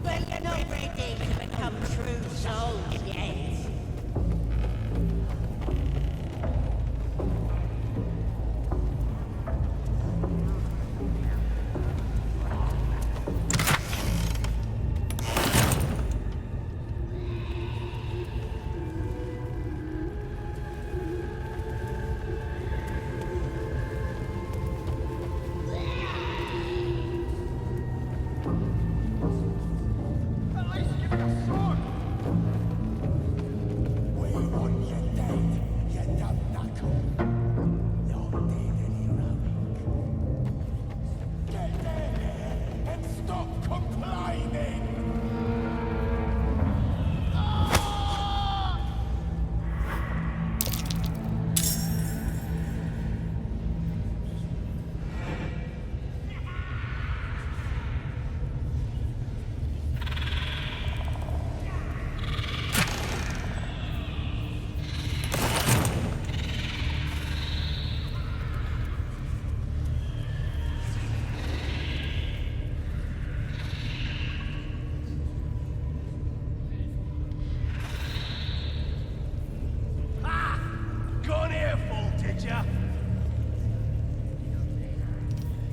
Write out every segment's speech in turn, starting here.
But you're not ready to become true souls yet.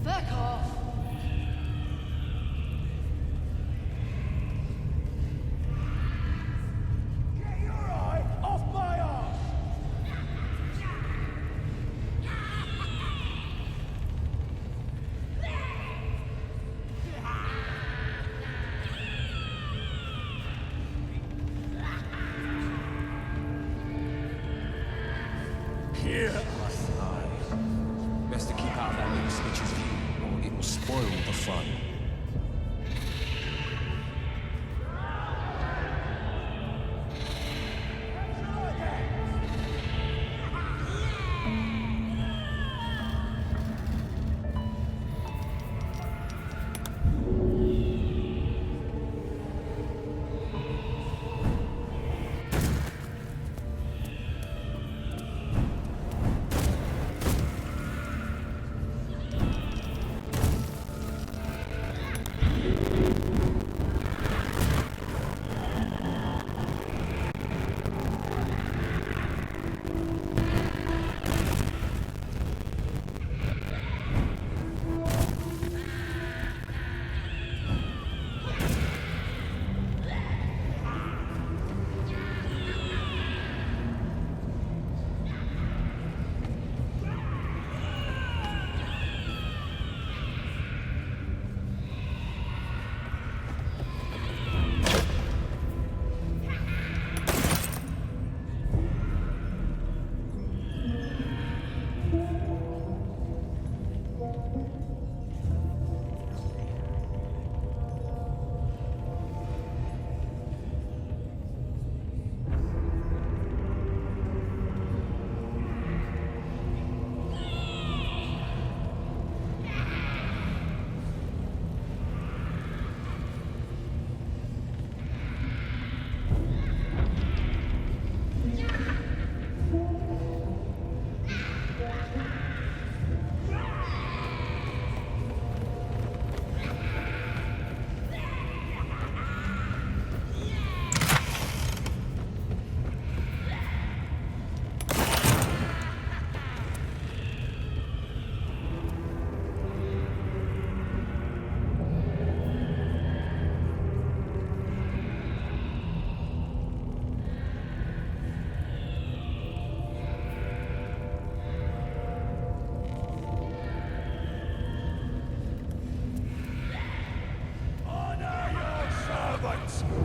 Fuck off! Get your eye off my arse! Here are thighs. Best to keep out of that little snitch's view, or it will spoil the fun.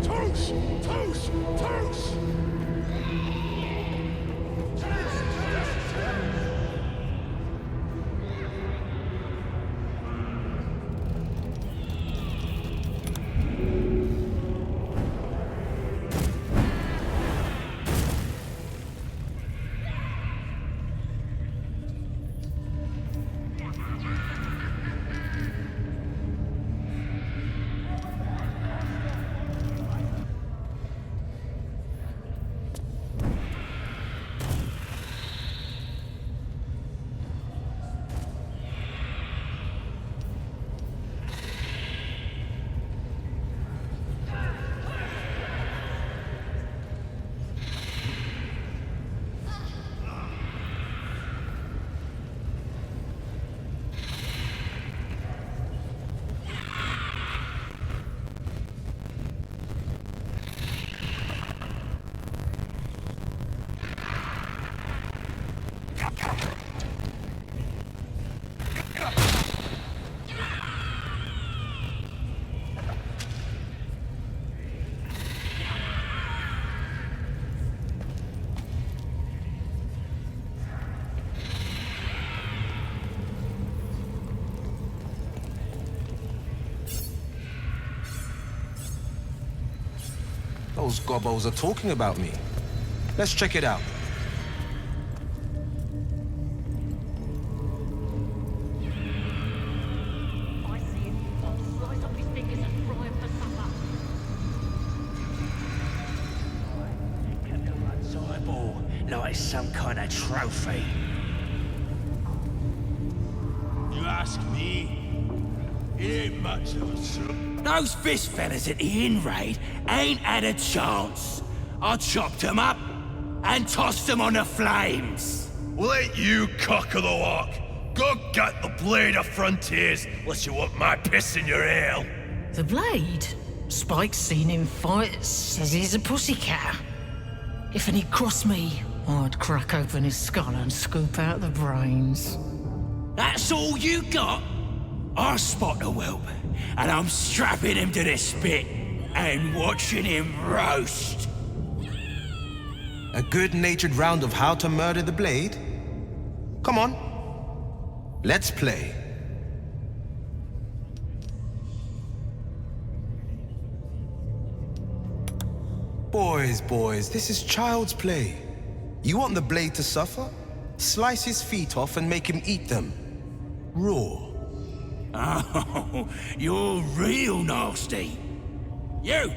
Toast! Toast! Toast! Those gobbos are talking about me. Let's check it out. I see him. I'll slice off his fingers and fry him for supper. Everyone's eyeball like some kind of trophy. You ask me? It ain't much of a soup. Those fist fellas at the inn raid ain't had a chance. I chopped them up and tossed them on the flames. Well, ain't you cock of the walk? Go get the blade of frontiers, unless you want my piss in your ale. The blade? Spike's seen him fight, says he's a pussycat. If he'd crossed me, I'd crack open his skull and scoop out the brains. That's all you got? I spot the whelp, and I'm strapping him to the spit and watching him roast. A good-natured round of how to murder the blade? Come on. Let's play. Boys, this is child's play. You want the blade to suffer? Slice his feet off and make him eat them. Raw. Oh, you're real nasty. You!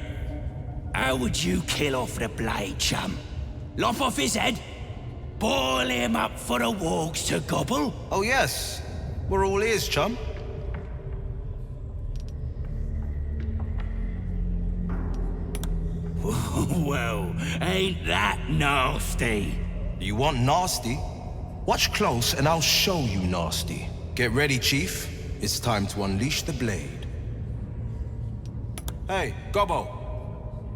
How would you kill off the blade, chum? Lop off his head? Boil him up for the wargs to gobble? Oh yes, we're all ears, chum. Well, ain't that nasty? You want nasty? Watch close and I'll show you nasty. Get ready, Chief. It's time to unleash the blade. Hey, Gobbo.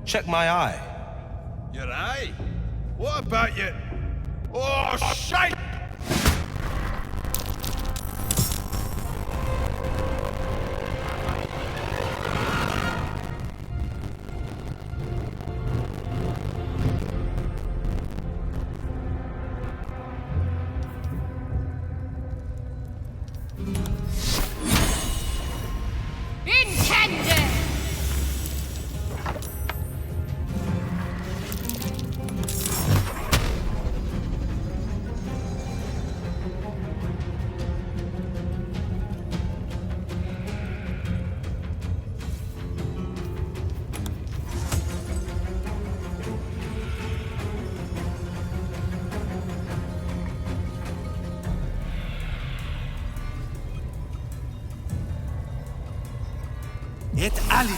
Check my eye. Your eye? What about you? Oh, shite! Intended! Et Ali.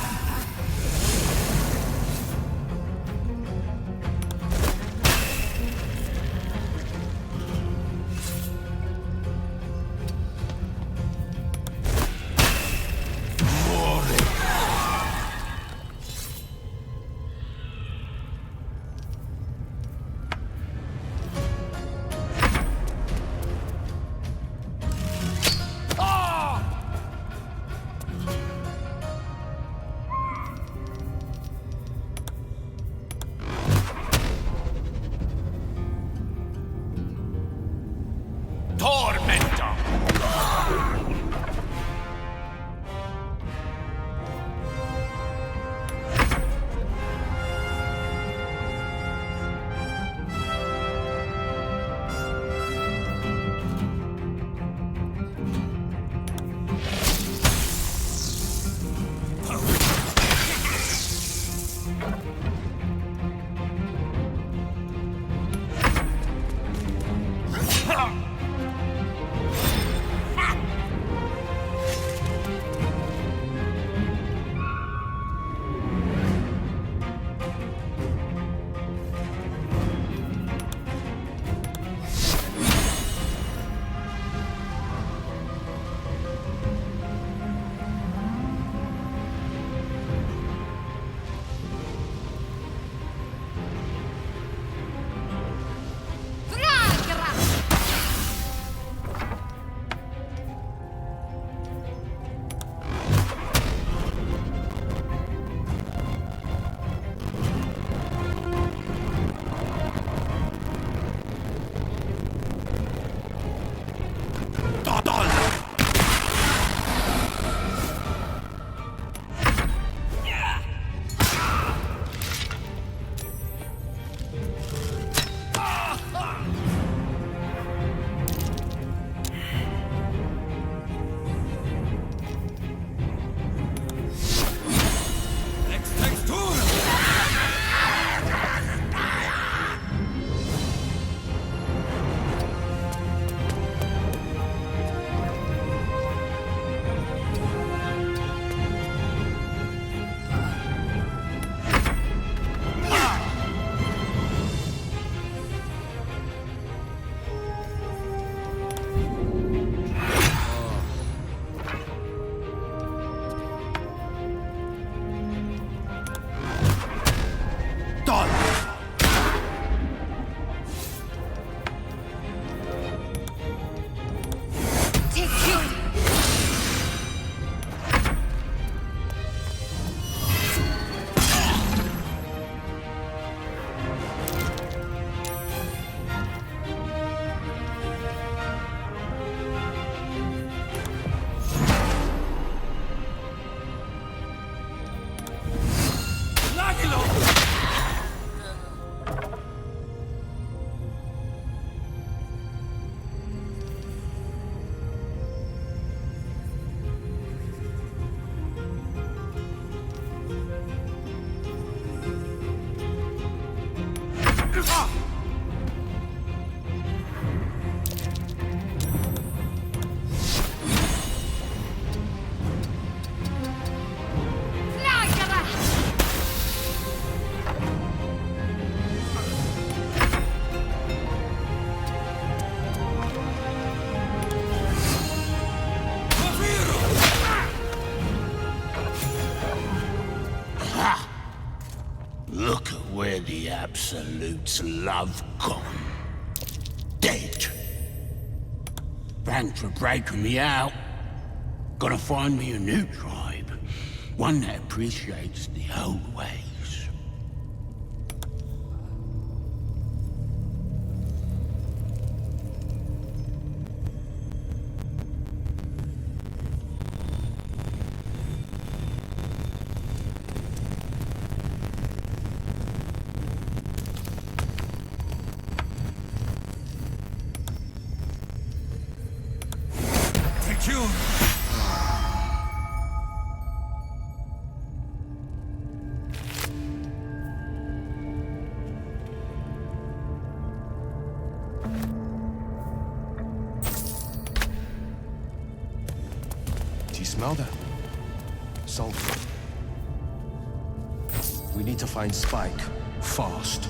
Look at where the Absolute's love gone. Dead. Thanks for breaking me out. Gotta find me a new tribe. One that appreciates the old ways. Do you smell that? Sulfur. We need to find Spike. Fast.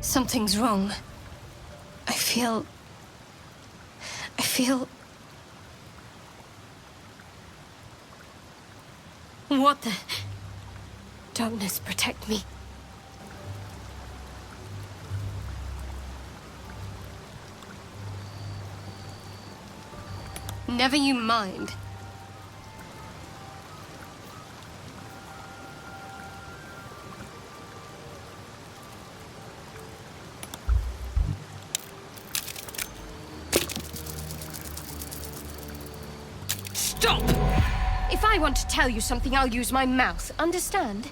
Something's wrong. I feel... What the... Darkness, protect me. Never you mind. Stop! If I want to tell you something, I'll use my mouth, understand?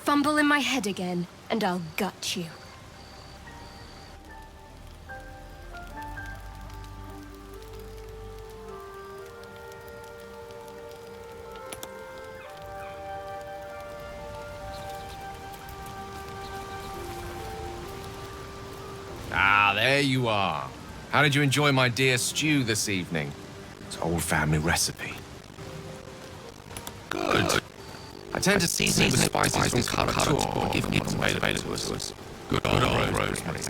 Fumble in my head again, and I'll gut you. Ah, there you are. How did you enjoy my deer stew this evening? It's an old family recipe. Good. I tend to season with spices from Karator, given what's available to us. Good old rosemary.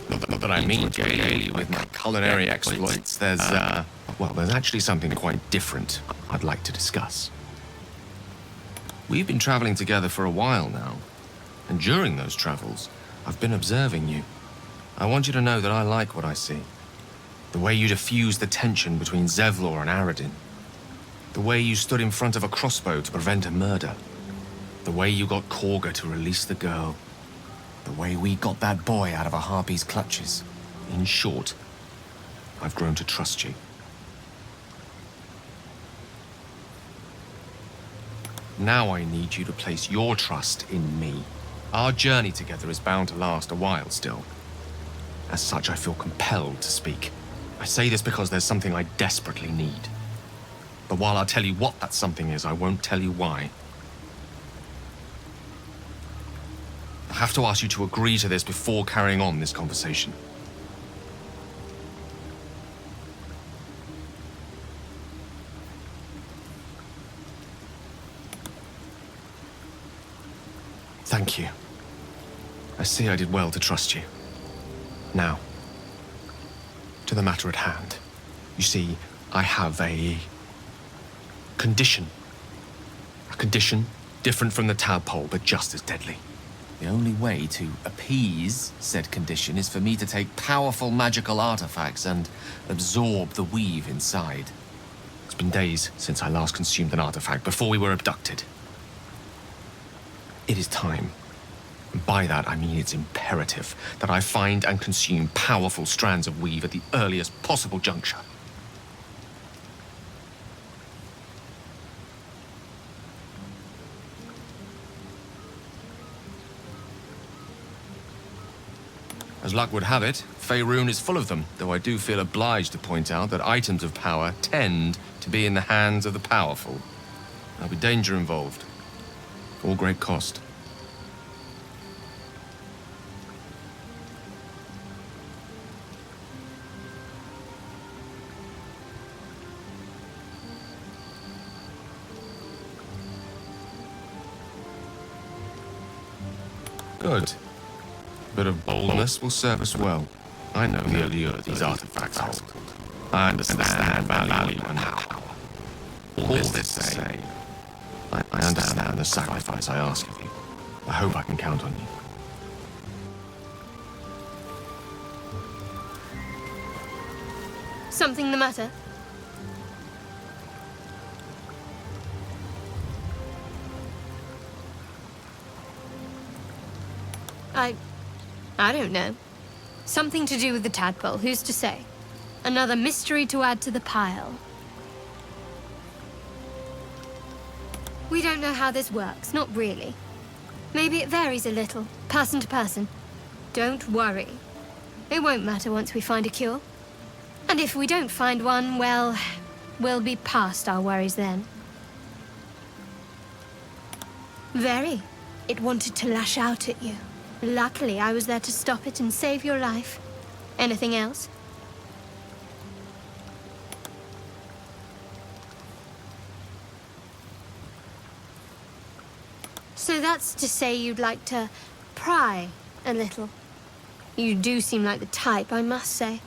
Not that I mean to regale you with my culinary exploits. There's actually something quite different I'd like to discuss. We've been traveling together for a while now, and during those travels, I've been observing you. I want you to know that I like what I see. The way you diffused the tension between Zevlor and Aradin. The way you stood in front of a crossbow to prevent a murder. The way you got Korga to release the girl. The way we got that boy out of a harpy's clutches. In short, I've grown to trust you. Now I need you to place your trust in me. Our journey together is bound to last a while still. As such, I feel compelled to speak. I say this because there's something I desperately need. But while I'll tell you what that something is, I won't tell you why. I have to ask you to agree to this before carrying on this conversation. Thank you. I see I did well to trust you. Now, to the matter at hand. You see, I have a Condition. A condition different from the tadpole, but just as deadly. The only way to appease said condition is for me to take powerful magical artifacts and absorb the weave inside. It's been days since I last consumed an artifact, before we were abducted. It is time. And by that, I mean it's imperative that I find and consume powerful strands of weave at the earliest possible juncture. As luck would have it, Faerun is full of them, though I do feel obliged to point out that items of power tend to be in the hands of the powerful. There'll be danger involved, or great cost. Good. A bit of boldness will serve us well. I know the allure these artifacts hold. I understand value and power. All this to say, I understand the sacrifice I ask of you. I hope I can count on you. Something the matter? I don't know. Something to do with the tadpole, who's to say? Another mystery to add to the pile. We don't know how this works, not really. Maybe it varies a little, person to person. Don't worry. It won't matter once we find a cure. And if we don't find one, well, we'll be past our worries then. Very. It wanted to lash out at you. Luckily, I was there to stop it and save your life. Anything else? So that's to say you'd like to pry a little. You do seem like the type, I must say.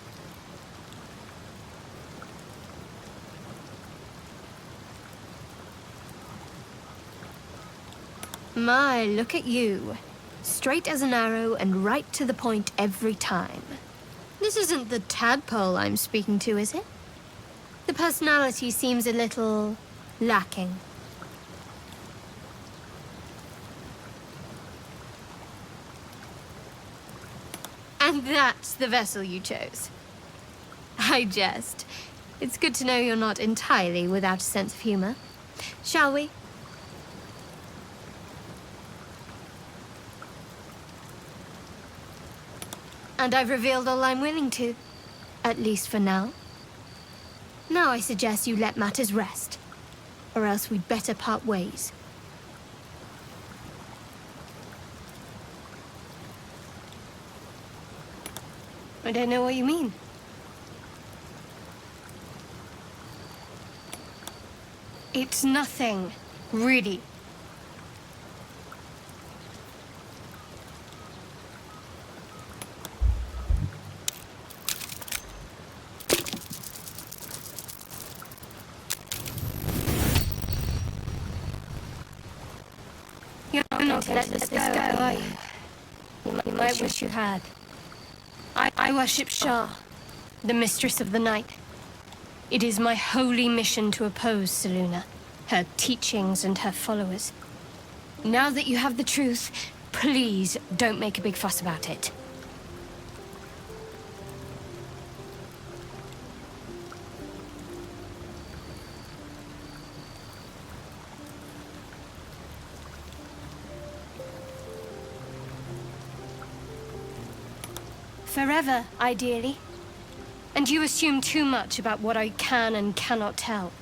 My, look at you. Straight as an arrow and right to the point every time. This isn't the tadpole I'm speaking to, is it? The personality seems a little lacking. And that's the vessel you chose. I jest. It's good to know you're not entirely without a sense of humor. Shall we? And I've revealed all I'm willing to. At least for now. Now I suggest you let matters rest. Or else we'd better part ways. I don't know what you mean. It's nothing, really. You're not to let this go, are you? You might wish you had. I worship Shah, the mistress of the night. It is my holy mission to oppose Selune, her teachings and her followers. Now that you have the truth, please don't make a big fuss about it. Forever, ideally. And you assume too much about what I can and cannot tell.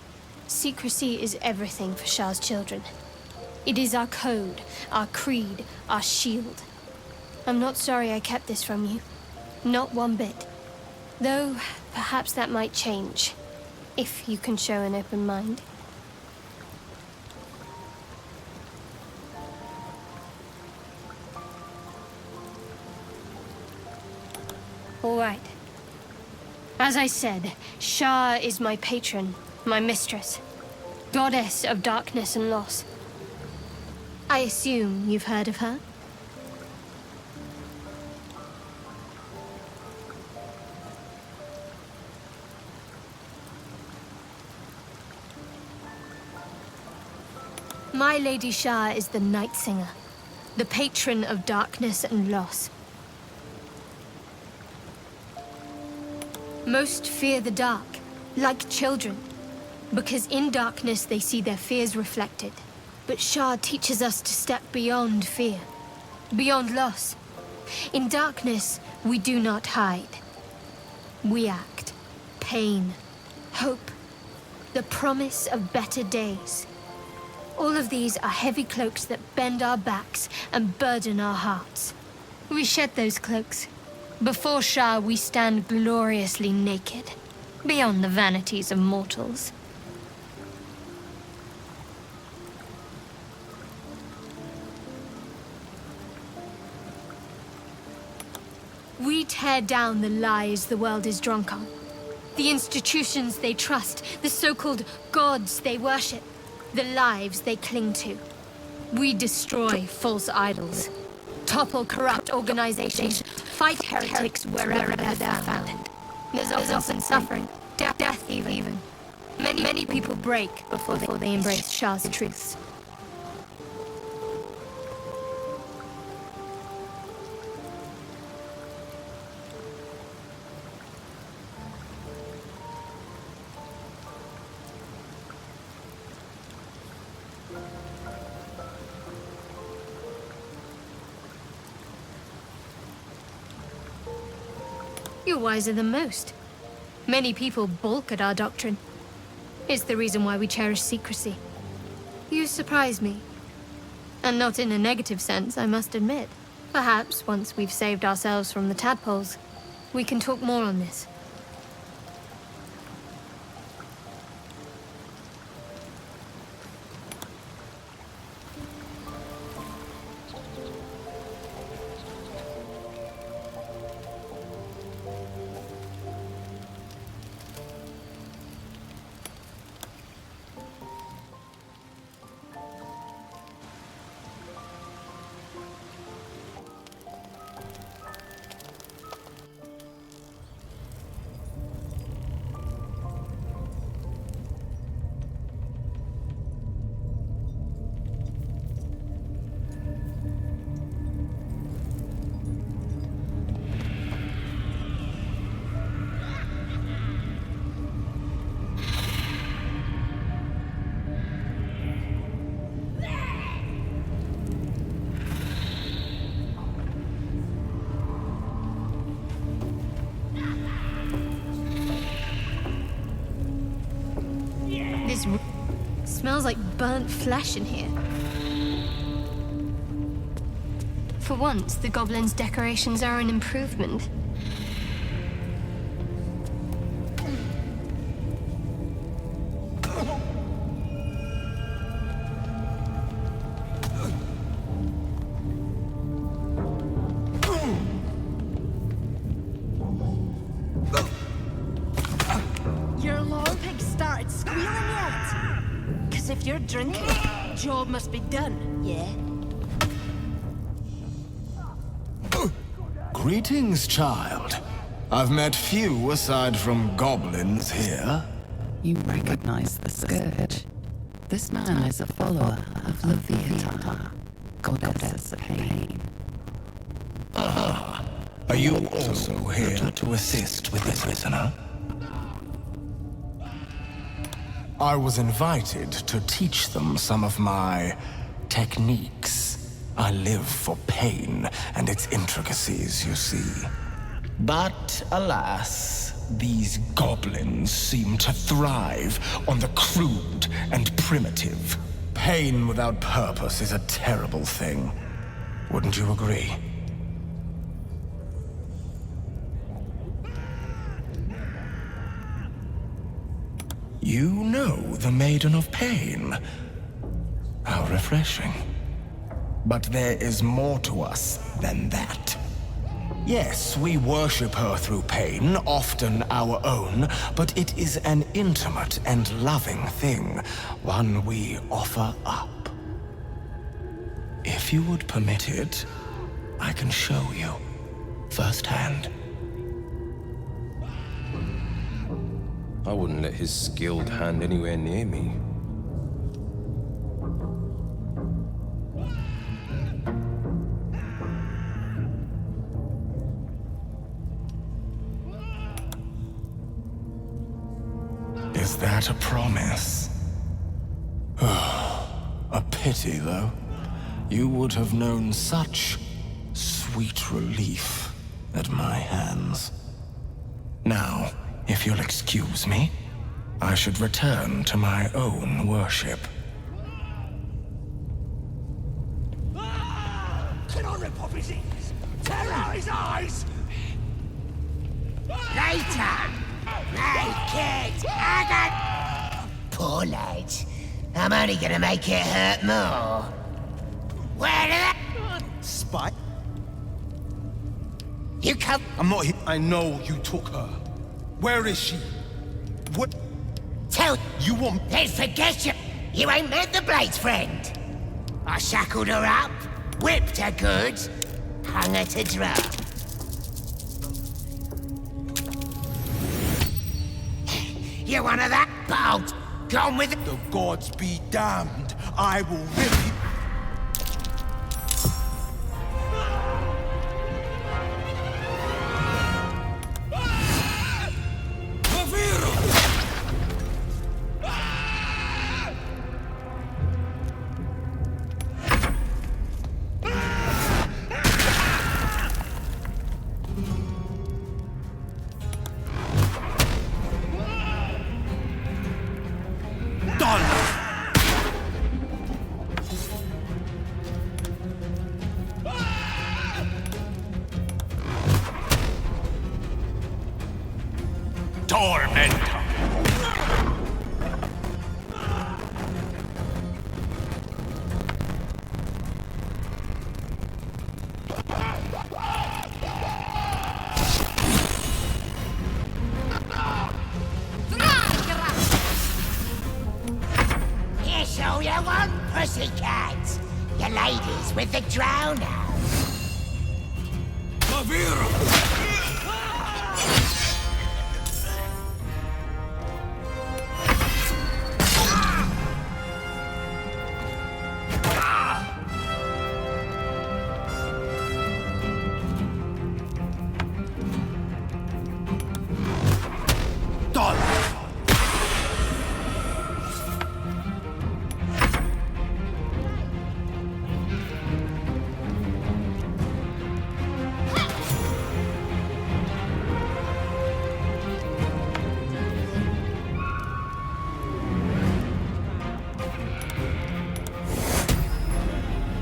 Secrecy is everything for Shah's children. It is our code, our creed, our shield. I'm not sorry I kept this from you. Not one bit. Though, perhaps that might change. If you can show an open mind. All right. As I said, Shah is my patron, my mistress. goddess of darkness and loss. I assume you've heard of her? My Lady Shah is the Night Singer, the patron of darkness and loss. Most fear the dark, like children, because in darkness they see their fears reflected. But Shah teaches us to step beyond fear, beyond loss. In darkness, we do not hide. We act. Pain, hope, the promise of better days. All of these are heavy cloaks that bend our backs and burden our hearts. We shed those cloaks. Before Shah, we stand gloriously naked, beyond the vanities of mortals. We tear down the lies the world is drunk on, the institutions they trust, the so-called gods they worship, the lives they cling to. We destroy false idols, topple corrupt organizations, fight heretics wherever they're found. There's often suffering, death even. Many people break before they embrace Shah's truths. You're wiser than most. Many people balk at our doctrine. It's the reason why we cherish secrecy. You surprise me. And not in a negative sense, I must admit. Perhaps, once we've saved ourselves from the tadpoles, we can talk more on this. Smells like burnt flesh in here. For once, the goblins' decorations are an improvement. Your lord pig started squealing yet? Because if you're drinking, job must be done, yeah? Greetings, child. I've met few aside from goblins here. You recognize the scourge. This man is a follower of Leviathan, goddess of pain. Are you also here to assist with the prisoner? I was invited to teach them some of my techniques. I live for pain and its intricacies, you see. But alas, these goblins seem to thrive on the crude and primitive. Pain without purpose is a terrible thing. Wouldn't you agree? You know the Maiden of Pain. How refreshing. But there is more to us than that. Yes, we worship her through pain, often our own, but it is an intimate and loving thing, one we offer up. If you would permit it, I can show you firsthand. I wouldn't let his skilled hand anywhere near me. Is that a promise? A pity, though. You would have known such sweet relief at my hands. Now, if you'll excuse me, I should return to my own worship. Can I rip off his ears? Tear out his eyes! Later! Make it happen! Poor lad. I'm only gonna make it hurt more. Where the... Spike? You come... I'm not here. I know you took her. Where is she? What? Tell... You want... Then forget you... You ain't met the Blade's friend. I shackled her up, whipped her good, hung her to dry. You one of that bolt? Gone with it? The gods be damned. I will rip you... Tormentor! Here's all you want, pussycat. Your ladies with the Drow now.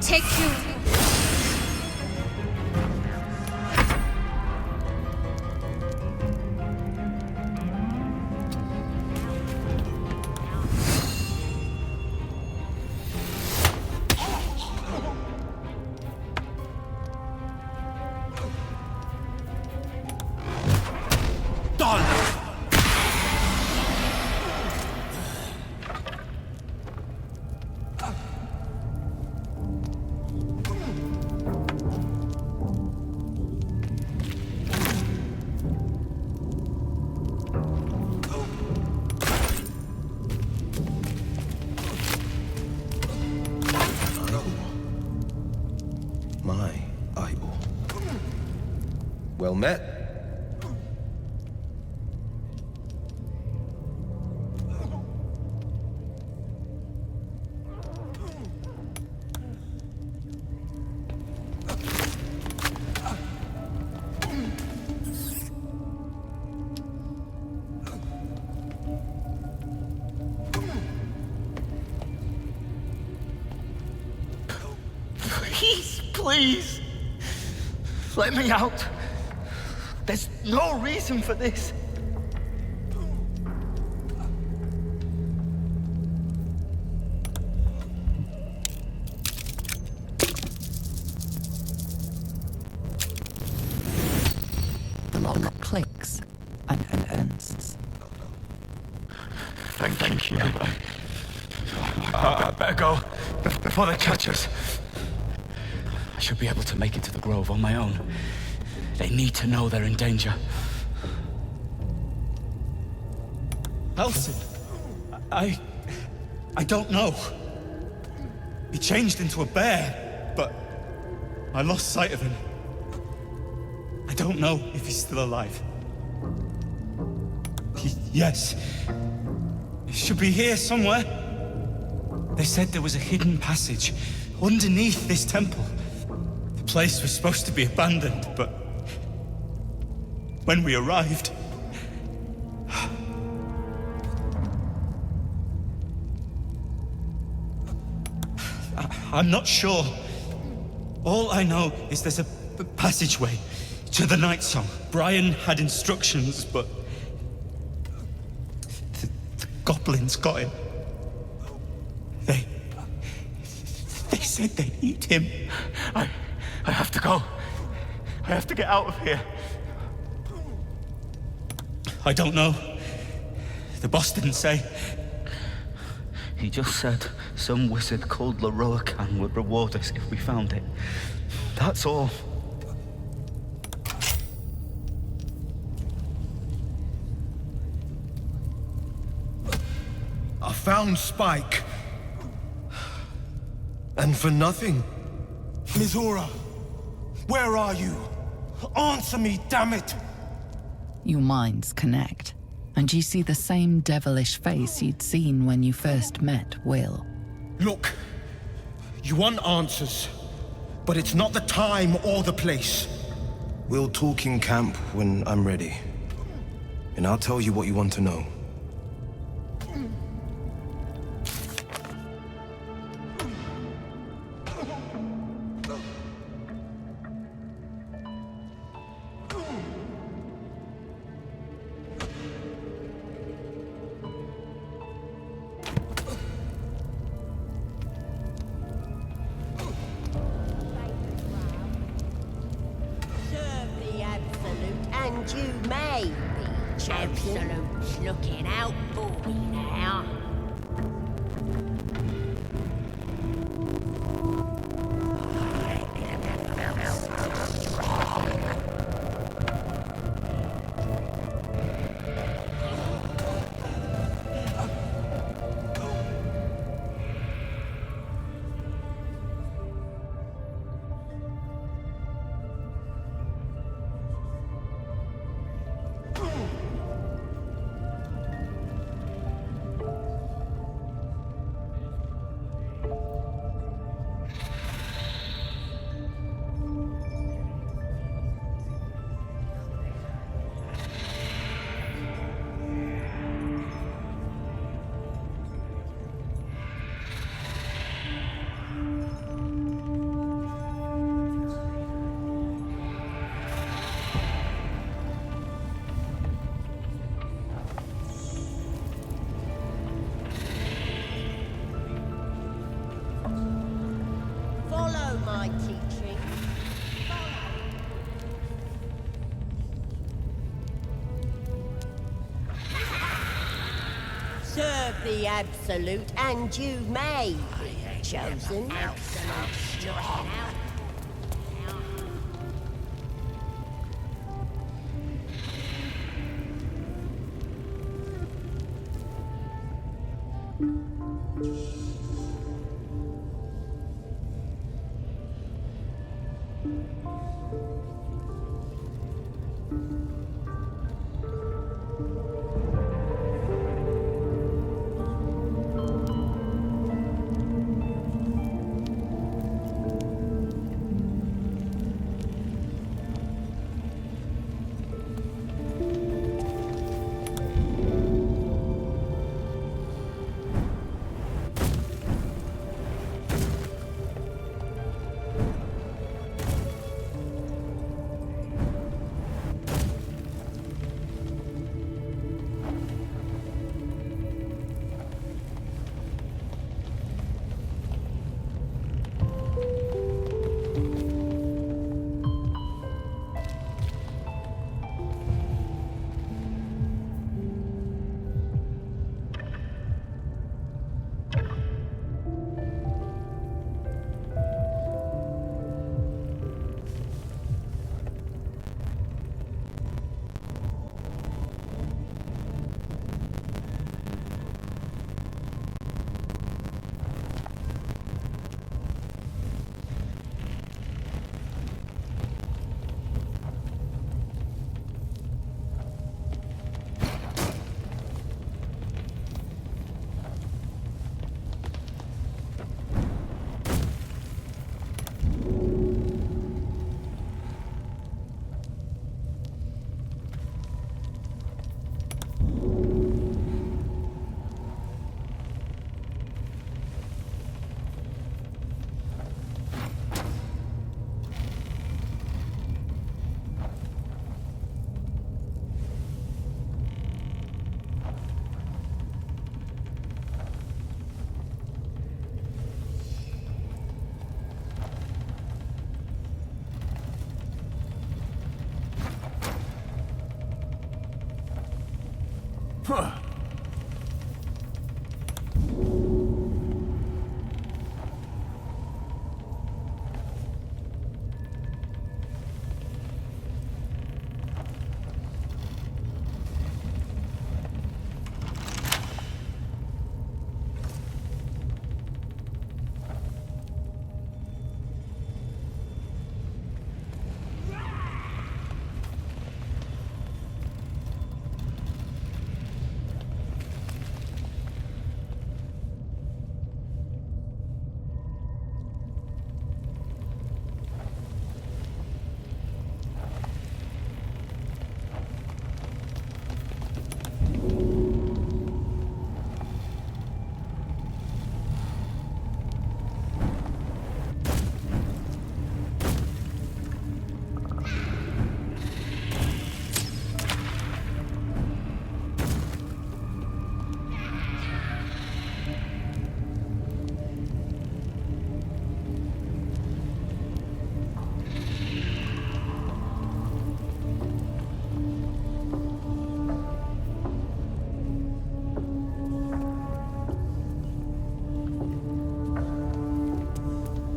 Take you. Well met. Please, let me out. There's no reason for this. Thank you. I better go before they catch us. I should be able to make it to the grove on my own. They need to know they're in danger. Elson, I don't know. He changed into a bear, but I lost sight of him. I don't know if he's still alive. Yes. He should be here somewhere. They said there was a hidden passage underneath this temple. The place was supposed to be abandoned, but when we arrived, I'm not sure. All I know is there's a passageway to the Night Song. Brian had instructions, but the goblins got him. They said they'd eat him. I have to go. I have to get out of here. I don't know. The boss didn't say. He just said some wizard called Leroacan would reward us if we found it. That's all. I found Spike. And for nothing. Mizora, where are you? Answer me, damn it! Your minds connect, and you see the same devilish face you'd seen when you first met Will. Look, you want answers, but it's not the time or the place. We'll talk in camp when I'm ready. And I'll tell you what you want to know. Absolute's looking out for me now. Follow my teaching. Serve the Absolute, and you may be chosen. Absolute looking out.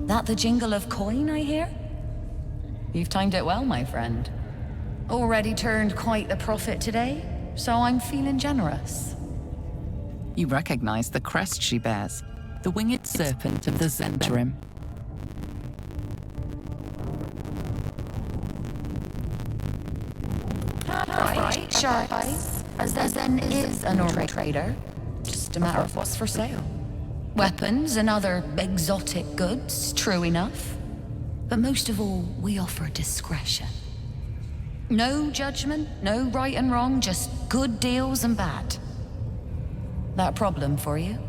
That the jingle of coin I hear? You've timed it well, my friend. Already turned quite the profit today, so I'm feeling generous. You recognize the crest she bears, the winged serpent of the Zendrim. Right, sharp eyes. As there then is a normal trader. Just a matter of what's for sale. Weapons and other exotic goods, true enough. But most of all, we offer discretion. No judgment, no right and wrong, just good deals and bad. That a problem for you?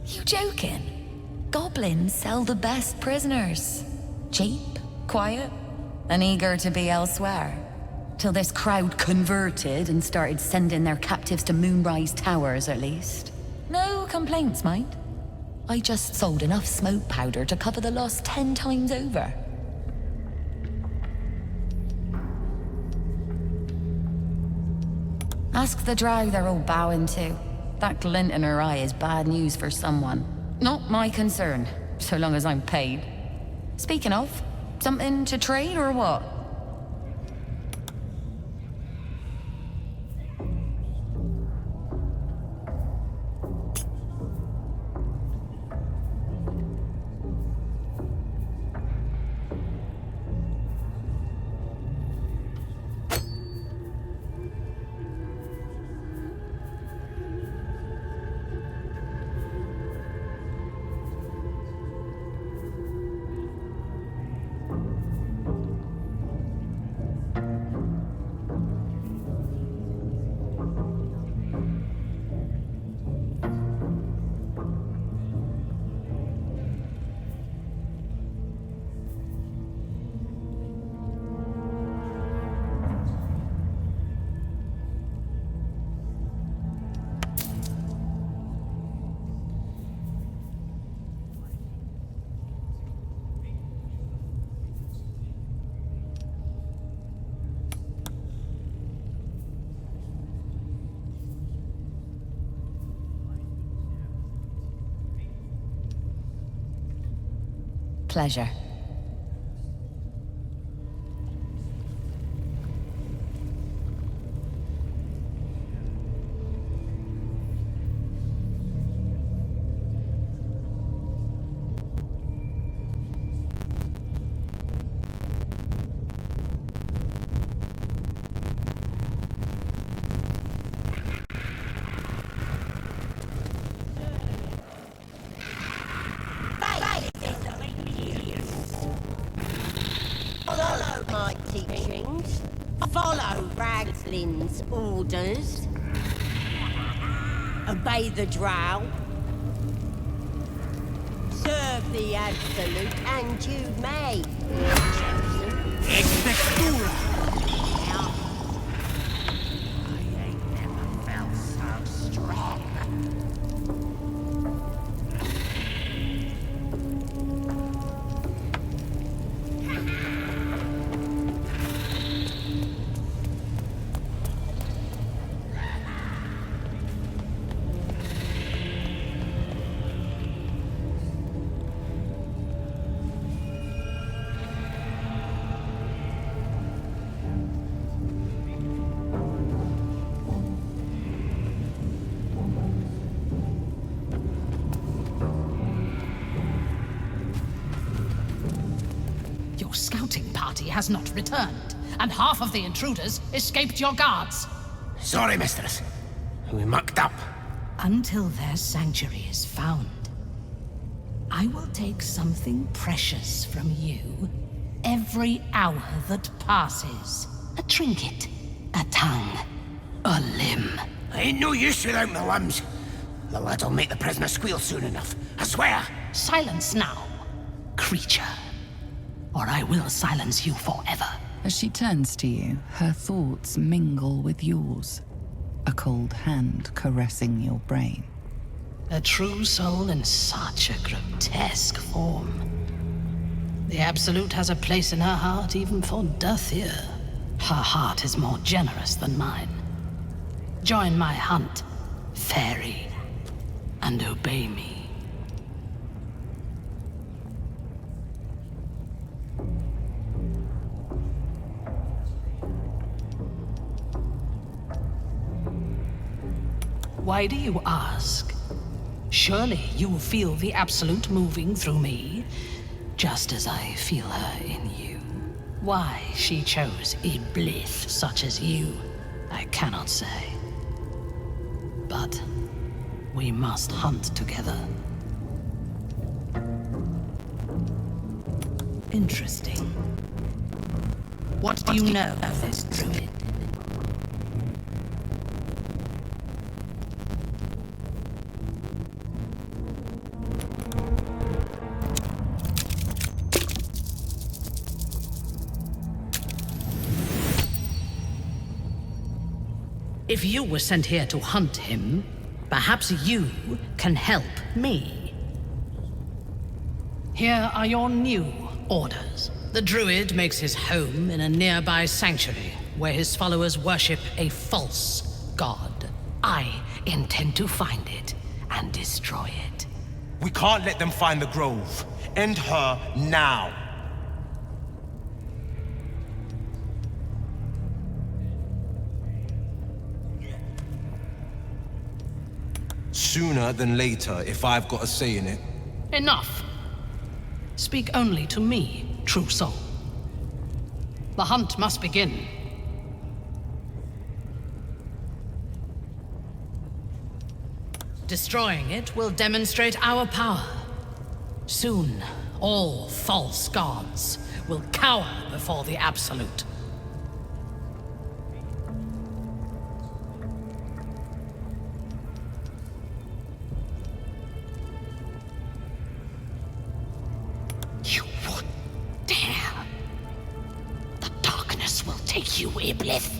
You joking? Goblins sell the best prisoners. Cheap, quiet, and eager to be elsewhere. Till this crowd converted and started sending their captives to Moonrise Towers, at least. No complaints, mind. I just sold enough smoke powder to cover the loss 10 times over. Ask the Drow they're all bowing to. That glint in her eye is bad news for someone. Not my concern, so long as I'm paid. Speaking of, something to trade or what? Pleasure. Follow my teachings. Follow Ragslin's orders. Obey the Drow. Serve the Absolute, and you may be chosen. I ain't never felt so strong. party has not returned, and half of the intruders escaped your guards. Sorry, mistress. We mucked up. Until their sanctuary is found, I will take something precious from you every hour that passes. A trinket, a tongue, a limb. I ain't no use without my limbs. The lad'll make the prisoner squeal soon enough, I swear. Silence now, creature, or I will silence you forever. As she turns to you, her thoughts mingle with yours. A cold hand caressing your brain. A true soul in such a grotesque form. The Absolute has a place in her heart even for Dothier. Her heart is more generous than mine. Join my hunt, fairy, and obey me. Why do you ask? Surely you feel the Absolute moving through me, just as I feel her in you. Why she chose a blith such as you, I cannot say. But we must hunt together. Interesting. What do you know of this druid? If you were sent here to hunt him, perhaps you can help me. Here are your new orders. The druid makes his home in a nearby sanctuary where his followers worship a false god. I intend to find it and destroy it. We can't let them find the grove. End her now. Sooner than later, if I've got a say in it. Enough. Speak only to me, true soul. The hunt must begin. Destroying it will demonstrate our power. Soon, all false gods will cower before the Absolute. You would dare. The darkness will take you, Iblis.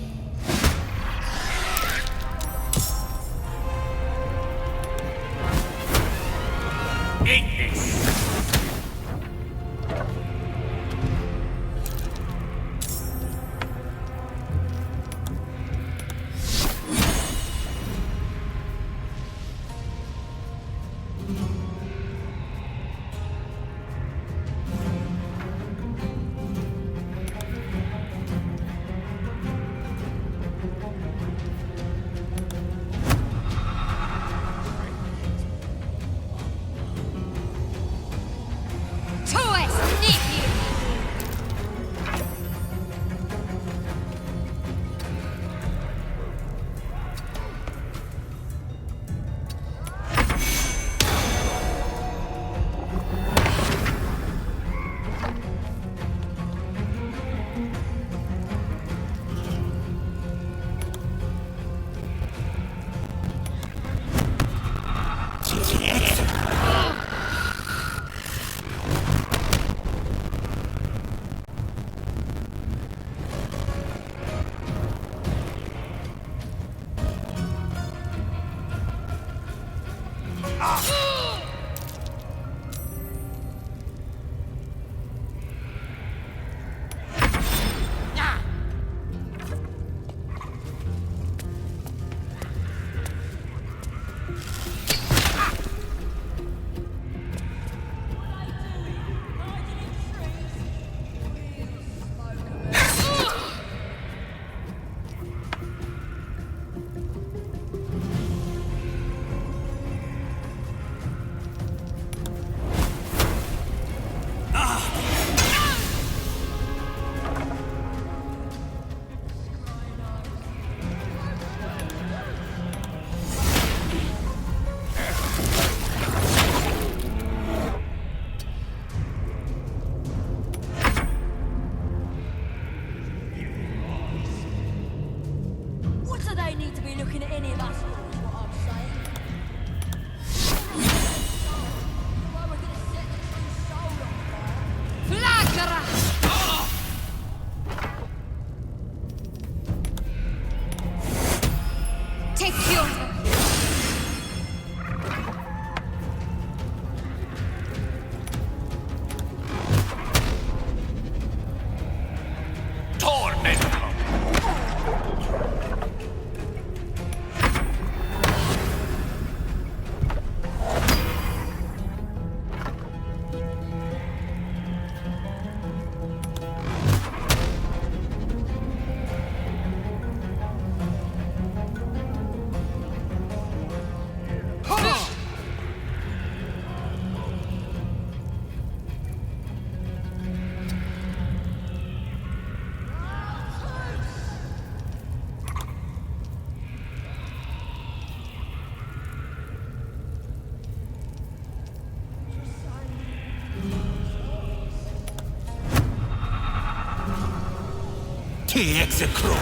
be looking at any of us, is what I'm saying. Well, we're gonna set the true soul on fire. Flagra! Take your... Execro.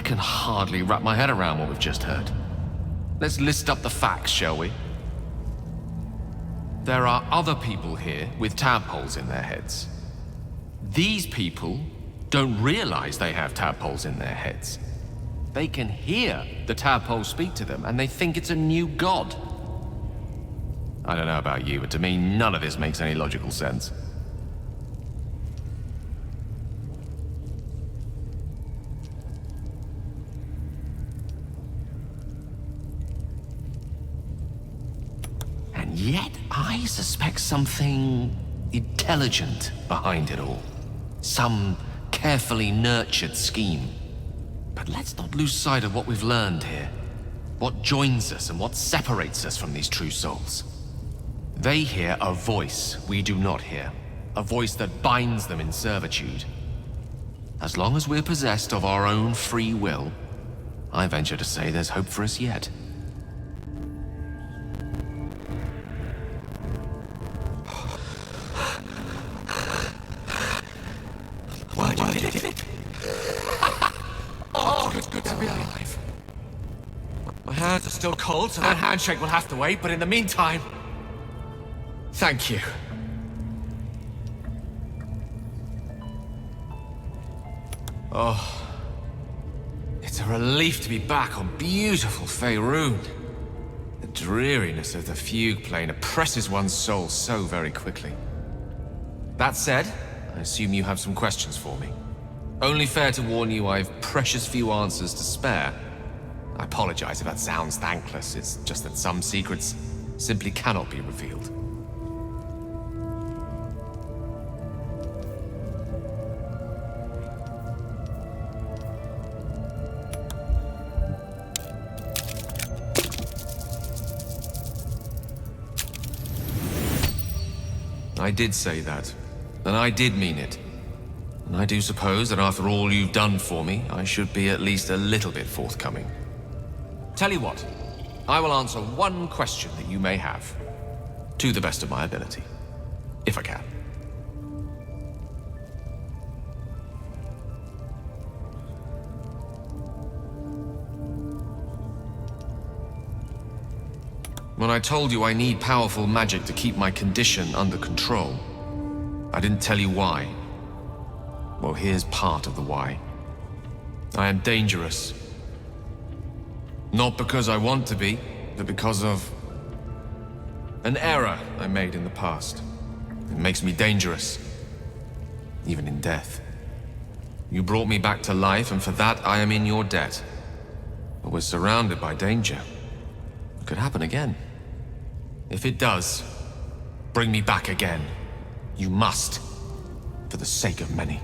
can hardly wrap my head around what we've just heard. Let's list up the facts, shall we? There are other people here with tadpoles in their heads. These people don't realize they have tadpoles in their heads. They can hear the tadpole speak to them, and they think it's a new god. I don't know about you, but to me, none of this makes any logical sense. And yet, I suspect something intelligent behind it all. Some carefully nurtured scheme. But let's not lose sight of what we've learned here. What joins us and what separates us from these true souls. They hear a voice we do not hear. A voice that binds them in servitude. As long as we're possessed of our own free will, I venture to say there's hope for us yet. Why did it? Oh, it's good to be alive. My hands are still cold, so that handshake will have to wait, but in the meantime... thank you. Oh... it's a relief to be back on beautiful Faerun. The dreariness of the fugue plane oppresses one's soul so very quickly. That said, I assume you have some questions for me. Only fair to warn you I've precious few answers to spare. I apologize if that sounds thankless, it's just that some secrets simply cannot be revealed. I did say that, and I did mean it. And I do suppose that after all you've done for me, I should be at least a little bit forthcoming. Tell you what, I will answer one question that you may have, to the best of my ability, if I can. When I told you I need powerful magic to keep my condition under control, I didn't tell you why. Well, here's part of the why. I am dangerous. Not because I want to be, but because of an error I made in the past. It makes me dangerous, even in death. You brought me back to life, and for that I am in your debt. But we're surrounded by danger. It could happen again. If it does, bring me back again. You must, for the sake of many.